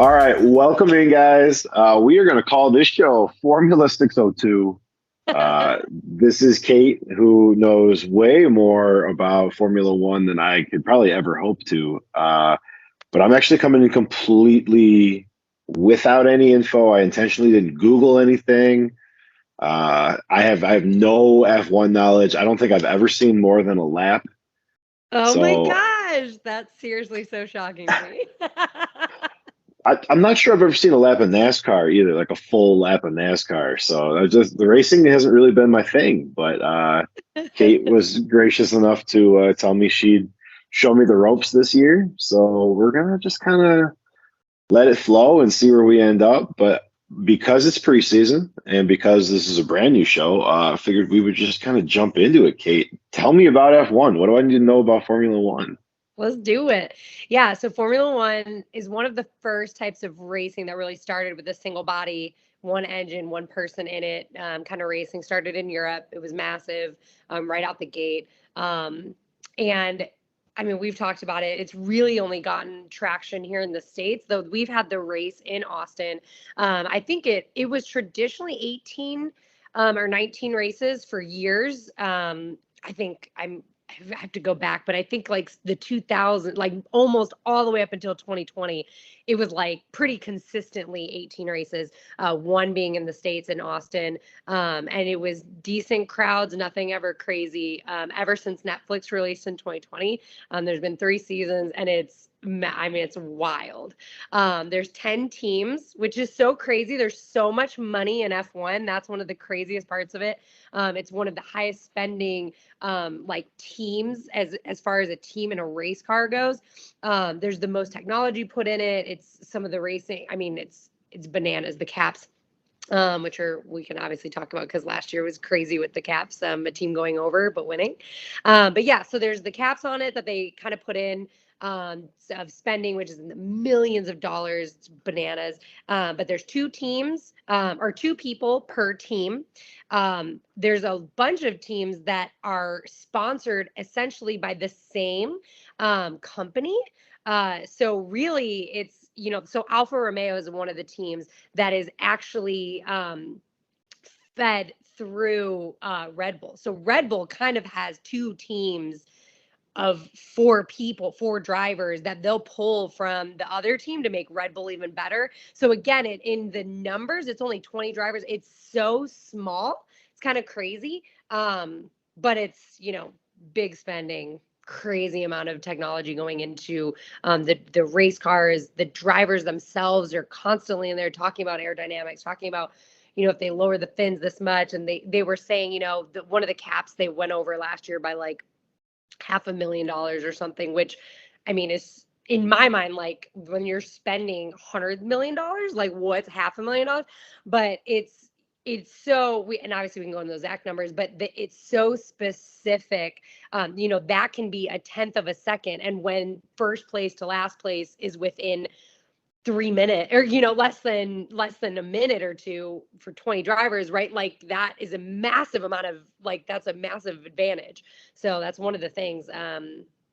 All right, welcome in, guys. We are going to call this show Formula 602. This is Kate, who knows way more about Formula One than I could probably ever hope to. But I'm actually coming in completely without any info. I intentionally didn't Google anything. I have no F1 knowledge. I don't think I've ever seen more than a lap. Oh my So gosh, that's seriously so shocking to me. I'm not sure I've ever seen a lap of NASCAR either, like a full lap of NASCAR. So I just the racing hasn't really been my thing. But Kate was gracious enough to tell me she'd show me the ropes this year. So we're gonna just kind of let it flow and see where we end up. But because it's preseason and because this is a brand new show, I figured we would just kind of jump into it. Kate, tell me about F1. What do I need to know about Formula One? Let's do it. Yeah, so Formula One is one of the first types of racing that really started with a single body, one engine, one person in it kind of racing. Started in Europe. It was massive right out the gate. And I mean, we've talked about it. It's really only gotten traction here in the States, though we've had the race in Austin. I think it was traditionally 18 or 19 races for years. I think I have to go back, but I think like the 2000, like almost all the way up until 2020, it was like pretty consistently 18 races, one being in the States in Austin. And it was decent crowds, nothing ever crazy. Ever since Netflix released in 2020, there's been 3 seasons and I mean, it's wild. There's 10 teams, which is so crazy. There's so much money in F1. That's one of the craziest parts of it. It's one of the highest spending like teams as far as a team in a race car goes. There's the most technology put in it. It's some of the racing. I mean, it's bananas. The caps, which are we can obviously talk about because last year was crazy with the caps, a team going over but winning. But yeah, so there's the caps on it that they kind of put in of spending, which is in the millions of dollars. It's bananas. But there's two teams or two people per team. There's a bunch of teams that are sponsored essentially by the same company. So really, so Alfa Romeo is one of the teams that is actually fed through Red Bull. So Red Bull kind of has two teams of four people, four drivers that they'll pull from the other team to make Red Bull even better. So again, in the numbers, it's only 20 drivers. It's so small. It's kind of crazy. But it's, big spending, crazy amount of technology going into the race cars. The drivers themselves are constantly in there talking about aerodynamics, talking about if they lower the fins this much. And they were saying, one of the caps they went over last year by like $500,000 or something, which I mean is in my mind, like when you're spending $100 million, like what's $500,000? But it's so and obviously we can go into those exact numbers, but it's so specific. That can be a tenth of a second, and when first place to last place is within 3 minutes or less than a minute or two for 20 drivers, right? Like that is a massive amount of like that's a massive advantage. So that's one of the things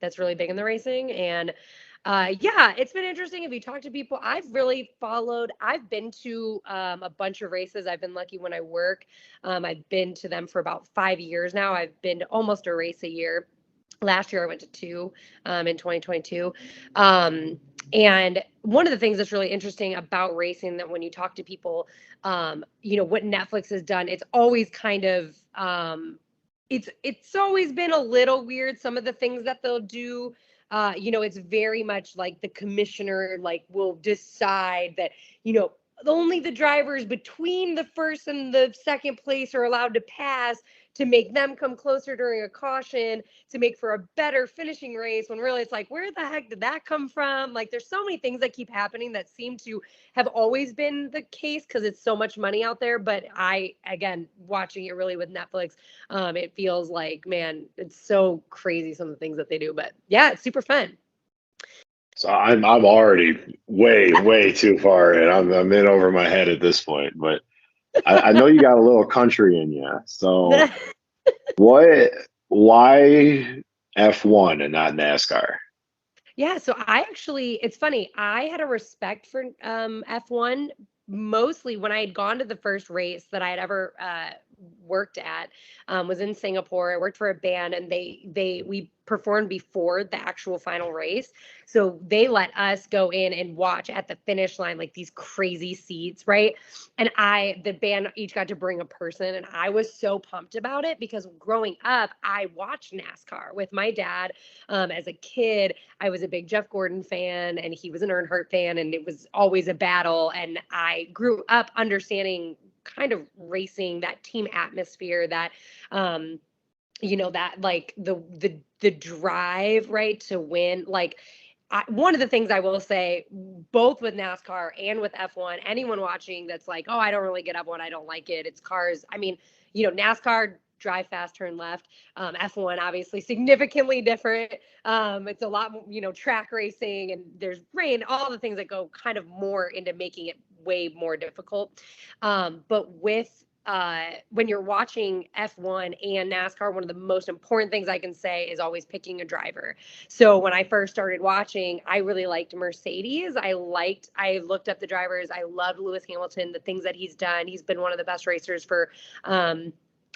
that's really big in the racing. And yeah, it's been interesting. If you talk to people, I've been to a bunch of races. I've been lucky when I work. I've been to them for about 5 years now. I've been to almost a race a year. Last year I went to two in 2022. And one of the things that's really interesting about racing that when you talk to people, what Netflix has done, it's always kind of it's always been a little weird. Some of the things that they'll do, it's very much like the commissioner like will decide that, only the drivers between the first and the second place are allowed to pass to make them come closer during a caution to make for a better finishing race, when really it's like, where the heck did that come from? Like there's so many things that keep happening that seem to have always been the case because it's so much money out there. But again, watching it really with Netflix, it feels like, man, it's so crazy some of the things that they do. But yeah, it's super fun. So I'm already way too far in. I'm in over my head at this point, but I know you got a little country in you. So what? Why F1 and not NASCAR? Yeah, so I actually, it's funny. I had a respect for F1 mostly when I had gone to the first race that I had ever worked at, was in Singapore. I worked for a band, and we performed before the actual final race. So they let us go in and watch at the finish line, like these crazy seats, right? And the band each got to bring a person, and I was so pumped about it because growing up, I watched NASCAR with my dad as a kid. I was a big Jeff Gordon fan, and he was an Earnhardt fan, and it was always a battle. And I grew up understanding kind of racing, that team atmosphere, that that like the drive, right, to win. Like one of the things I will say, both with NASCAR and with F1, anyone watching that's like, oh, I don't really get F1, I don't like it. It's cars. I mean, NASCAR drive fast, turn left. F1 obviously significantly different. It's a lot, track racing, and there's rain, all the things that go kind of more into making it way more difficult. But with when you're watching F1 and NASCAR, one of the most important things I can say is always picking a driver. So when I first started watching, I really liked Mercedes. I looked up the drivers. I loved Lewis Hamilton, the things that he's done. He's been one of the best racers for um,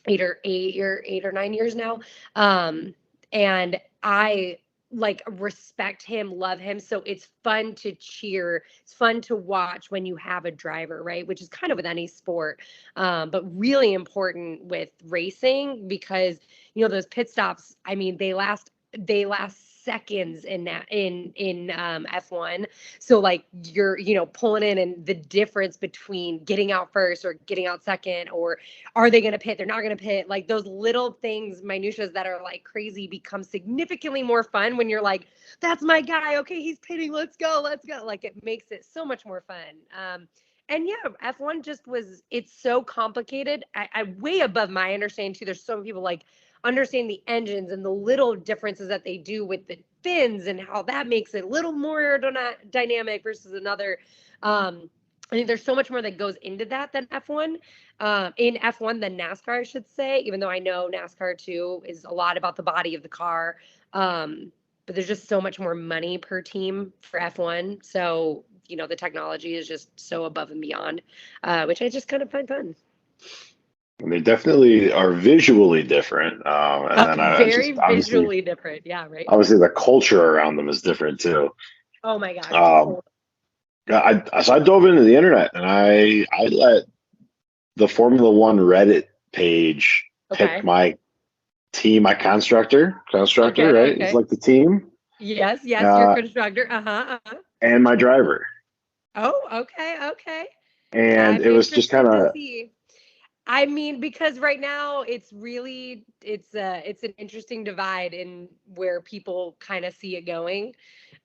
8 or 9 years now. And I like respect him, love him. So it's fun to cheer. It's fun to watch when you have a driver, right? Which is kind of with any sport, but really important with racing because those pit stops. I mean, they last seconds in that in F1. So like you're pulling in, and the difference between getting out first or getting out second, or are they going to pit? They're not going to pit. Like those little things, minutiae that are like crazy, become significantly more fun when you're like, that's my guy. Okay, he's pitting. Let's go. Let's go. Like it makes it so much more fun. And yeah, F1 it's so complicated. I way above my understanding too. There's so many people like understand the engines and the little differences that they do with the fins and how that makes it a little more aerodynamic versus another. I think there's so much more that goes into that than F1. In F1 than NASCAR, I should say, even though I know NASCAR too is a lot about the body of the car. But there's just so much more money per team for F1. So, the technology is just so above and beyond, which I just kind of find fun. And they definitely are visually different. And then I Very just obviously, visually different. Yeah, right. obviously the culture around them is different too. Oh my gosh. Um, so I dove into the internet and I let the Formula One Reddit page pick Okay. my team, my constructor, Okay. right? It's Okay. like the team, Yes. Yes. You're a uh, constructor. Uh-huh. Uh-huh. and my driver. Oh, okay. Okay. And I'm it was just kind interested to of, see. I mean, because right now it's an interesting divide in where people kind of see it going.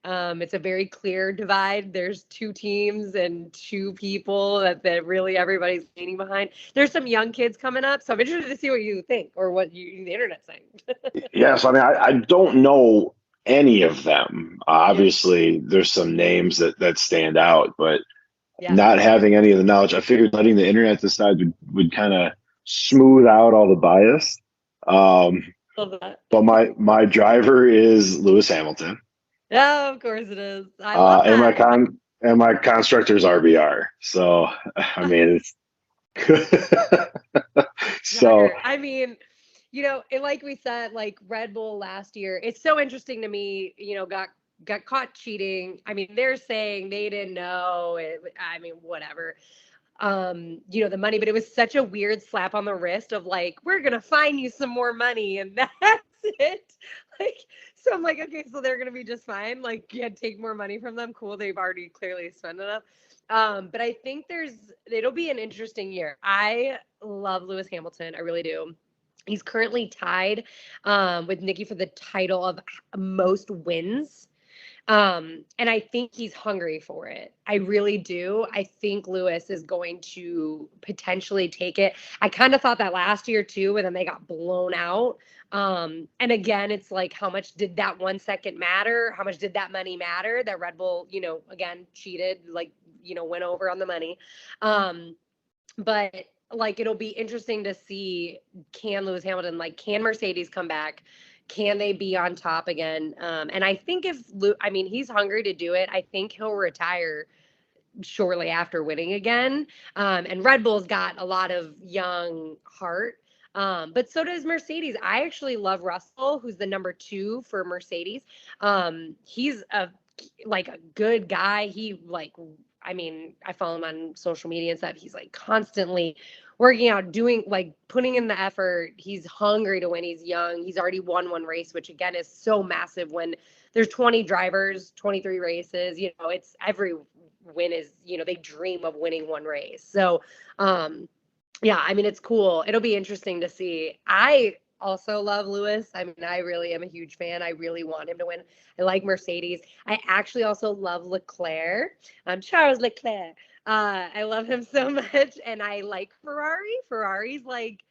It's a very clear divide. There's two teams and two people that really everybody's leaning behind. There's some young kids coming up, so I'm interested to see what you think or what the internet's saying. yes, I mean, I don't know any of them. Yep. Obviously, there's some names that stand out, but Yeah. not having any of the knowledge, I figured letting the internet decide would kind of smooth out all the bias. Um, Love that. but my driver is Lewis Hamilton, Yeah, of course it is. I love and that. my constructor's RBR. So I mean, it's so Better. I mean, and like we said, like Red Bull last year, it's so interesting to me, got caught cheating. I mean, they're saying they didn't know. I mean, whatever. The money, but it was such a weird slap on the wrist of like, we're gonna fine you some more money, and that's it. Like, so I'm like, okay, so they're gonna be just fine. Like, yeah, take more money from them. Cool, they've already clearly spent enough. But I think it'll be an interesting year. I love Lewis Hamilton, I really do. He's currently tied with Nikki for the title of most wins. And I think he's hungry for it. I really do. I think Lewis is going to potentially take it. I kind of thought that last year too, and then they got blown out. And again, it's like, how much did that 1 second matter? How much did that money matter that Red Bull, again, cheated, like, went over on the money. But like, it'll be interesting to see, can Lewis Hamilton, like, can Mercedes come back? Can they be on top again? And I think I mean, he's hungry to do it. I think he'll retire shortly after winning again. And Red Bull's got a lot of young heart. But so does Mercedes. I actually love Russell, who's the number 2 for Mercedes. He's a good guy. I mean, I follow him on social media and stuff. He's like constantly working out, doing like putting in the effort. He's hungry to win. He's young. He's already won one race, which again is so massive when there's 20 drivers, 23 races. It's every win is, they dream of winning one race. So, yeah, I mean, it's cool. It'll be interesting to see. I also love Lewis. I mean, I really am a huge fan. I really want him to win. I like Mercedes. I actually also love Leclerc. Charles Leclerc. I love him so much, and I like Ferrari. Ferrari's like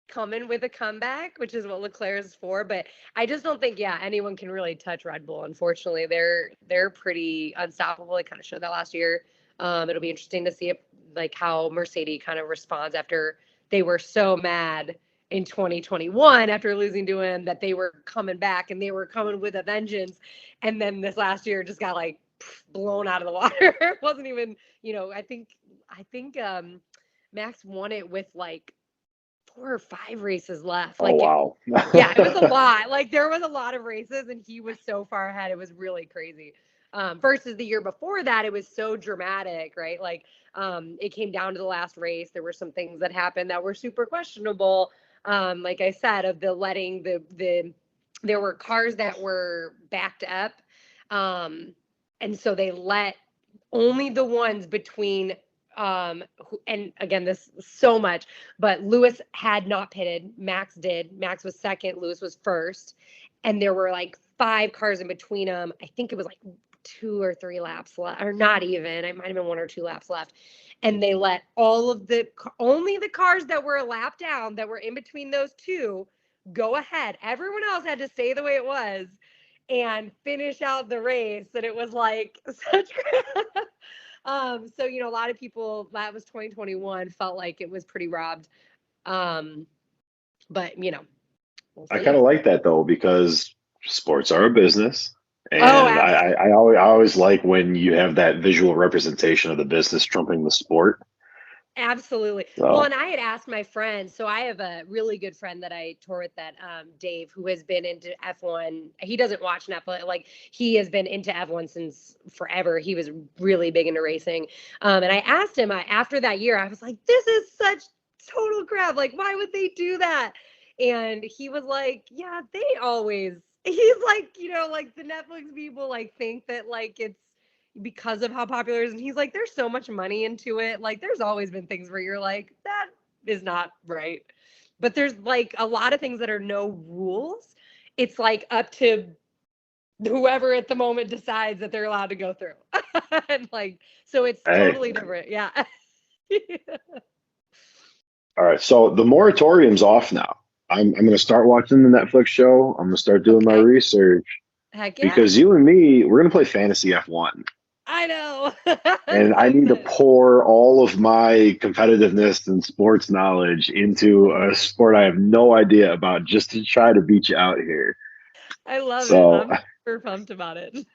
coming with a comeback, which is what Leclerc is for. But I just don't think, anyone can really touch Red Bull. Unfortunately, they're pretty unstoppable. They kind of showed that last year. It'll be interesting to see like how Mercedes kind of responds after they were so mad in 2021 after losing to him that they were coming back and they were coming with a vengeance, and then this last year just got like blown out of the water. It wasn't even, I think Max won it with like 4 or 5 races left. Oh, wow. Yeah, it was a lot. Like there was a lot of races and he was so far ahead. It was really crazy. Versus the year before that, it was so dramatic, right? Like it came down to the last race. There were some things that happened that were super questionable. Like I said, of the letting there were cars that were backed up. And so they let only the ones between and again, this so much, but Lewis had not pitted. Max did. Max was second. Lewis was first. And there were like 5 cars in between them. I think it was like 2 or 3 laps left, or not even. It might have been 1 or 2 laps left. And they let only the cars that were a lap down that were in between those 2 go ahead. Everyone else had to stay the way it was and finish out the race. And it was like such so a lot of people, that was 2021, felt like it was pretty robbed. But we'll I see. kind of like that though, because sports are a business. Oh, And I always like when you have that visual representation of the business trumping the sport. absolutely. Well, So, and I had asked my friend, so I have a really good friend that I tour with, that Dave, who has been into F1. He doesn't watch Netflix, like he has been into F1 since forever. He was really big into racing. And I asked him after that year, I was like, this is such total crap. Like, why would they do that? And he was like, yeah, they always, he's like, like the Netflix people like think that like it's because of how popular it is. And he's like, there's so much money into it. Like, there's always been things where you're like, that is not right. But there's like a lot of things that are no rules. It's like up to whoever at the moment decides that they're allowed to go through. And like, so it's hey, totally different. Yeah. all right. So the moratorium's off now. I'm going to start watching the Netflix show. I'm going to start doing my Okay. research Heck yeah. because you and me, we're going to play fantasy F1. I know. I'm And so I need to excited. pour all of my competitiveness and sports knowledge into a sport I have no idea about just to try to beat you out here. I love it. So, I'm super pumped about it.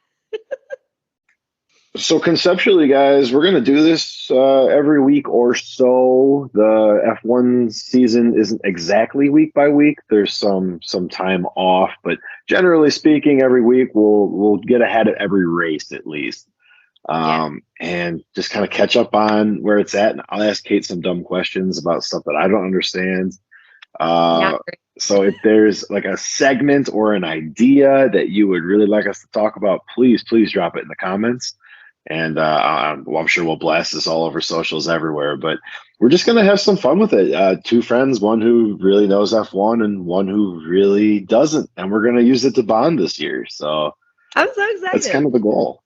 so conceptually, guys, we're going to do this every week or so. The F1 season isn't exactly week by week. There's some time off, but generally speaking, every week we'll get ahead of every race at least. Yeah. And just kind of catch up on where it's at. And I'll ask Kate some dumb questions about stuff that I don't understand. Yeah. Uh, so if there's like a segment or an idea that you would really like us to talk about, please drop it in the comments. And I'm sure we'll blast this all over socials everywhere. But we're just going to have some fun with it. 2 friends, one who really knows F1 and one who really doesn't. And we're going to use it to bond this year. So I'm so that's kind excited. of the goal.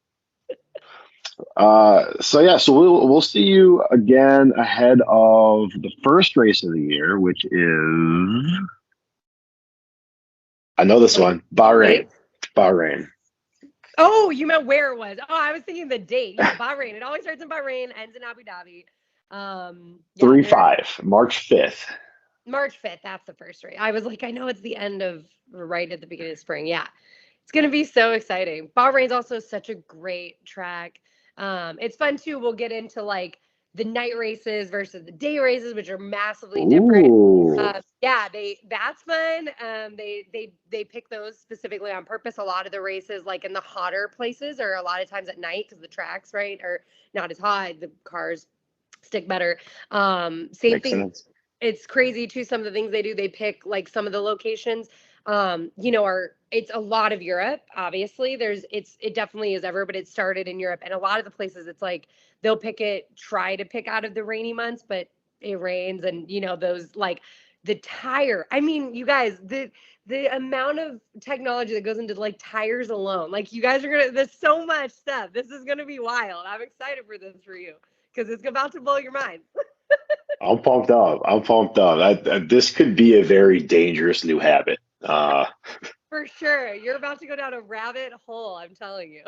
So we'll see you again ahead of the first race of the year, which is, I know this What one, date? Bahrain. Bahrain. Oh, you meant where it was. Oh, I was thinking the date. Yeah, Bahrain. It always starts in Bahrain, ends in Abu Dhabi. Yeah, 3-5, March 5th. March 5th. That's the first race. I was like, I know it's the end of right at the beginning of spring. Yeah. It's going to be so exciting. Bahrain's also such a great track. It's fun too. We'll get into like the night races versus the day races, which are massively different. Ooh, Yeah, that's fun. They pick those specifically on purpose. A lot of the races, like in the hotter places, are a lot of times at night because the tracks, right, are not as hot. The cars stick better. Same makes thing. sense. It's crazy too. Some of the things they do, they pick like some of the locations. Are it's a lot of Europe. Obviously, it definitely is ever, but it started in Europe, and a lot of the places it's like they'll try to pick out of the rainy months, but it rains, and those like the tire. I mean, you guys, the amount of technology that goes into like tires alone. Like you guys are there's so much stuff. This is gonna be wild. I'm excited for this for you because it's about to blow your mind. I'm pumped up. I'm pumped up. This could be a very dangerous new habit. For sure. You're about to go down a rabbit hole, I'm telling you.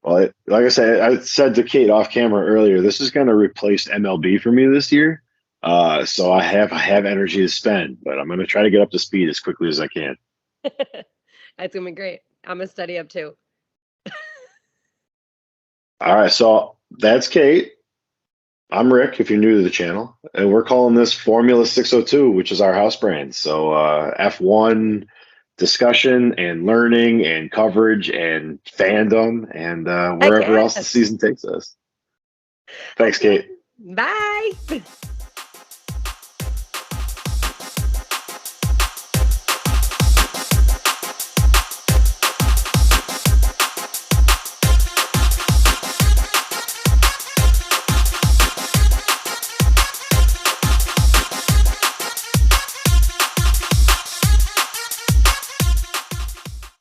Well, like I said to Kate off camera earlier, this is going to replace MLB for me this year. So I have energy to spend, but I'm going to try to get up to speed as quickly as I can. That's gonna be great. I'm gonna study up too. All right, so that's Kate. I'm Rick, if you're new to the channel, and we're calling this Formula 602, which is our house brand. So F1 discussion and learning and coverage and fandom and Heck wherever else the yes. season takes us. Thanks, Okay. Kate. Bye.